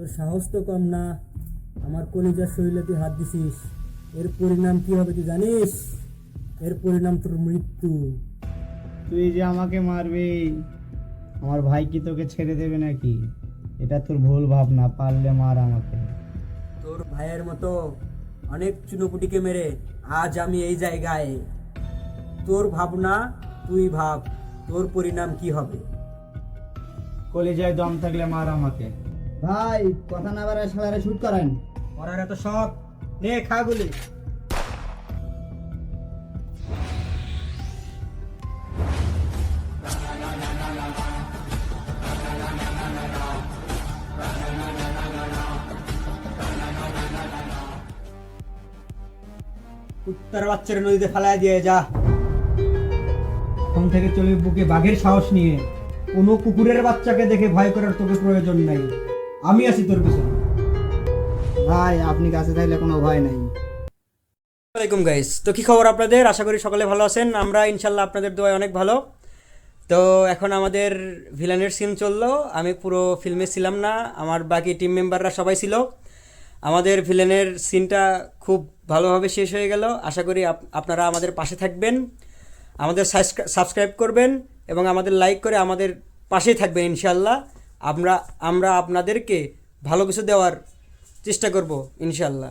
তোর সাহস তো কম না, আমার কলিজার শরীরে তুই হাত দিছিস। এর পরিণাম কি হবে তুই জানিস? এর পরিণাম তোর মৃত্যু। তুই যে আমাকে মারবি, আমার ভাই কি তোকে ছেড়ে দেবে নাকি? এটা তোর ভুল ভাবনা, পারলে মার আমাকে। তোর ভাইয়ের মতো অনেক চুনোপুটিকে মেরে আজ আমি এই জায়গায়। তোর ভাবনা তুই ভাব, তোর পরিণাম কি হবে। কলেজায় দম থাকলে মার আমাকে। ভাই কথা না বাড়ায় শালারে শুট করেন। মরার এত শখ, নে খা গুলি। কুত্তার বাচ্চার নদীতে ফেলায় দিয়ে যা। এখন থেকে চলে বুকে বাঘের সাহস নিয়ে। কোনো কুকুরের বাচ্চাকে দেখে ভয় করার তোকে প্রয়োজন নাই, আমি আছি তোর পিছনে। ভাই আপনি কাছে থাকলে কোনো ভয় নাই। আসসালামাইকুম গাইস, তো কি খবর আপনাদের? আশা করি সকলে ভালো আছেন। আমরা ইনশাল্লাহ আপনাদের দোয়ায় অনেক ভালো। তো এখন আমাদের ভিলেনের সিন চললো। আমি পুরো ফিল্মে ছিলাম না, আমার বাকি টিম মেম্বাররা সবাই ছিল। আমাদের ভিলেনের সিনটা খুব ভালোভাবে শেষ হয়ে গেল। আশা করি আপনারা আমাদের পাশে থাকবেন, আমাদের সাবস্ক্রাইব করবেন এবং আমাদের লাইক করে আমাদের পাশেই থাকবেন ইনশাল্লাহ। আমরা আপনাদেরকে ভালো কিছু দেওয়ার চেষ্টা করব ইনশাল্লাহ।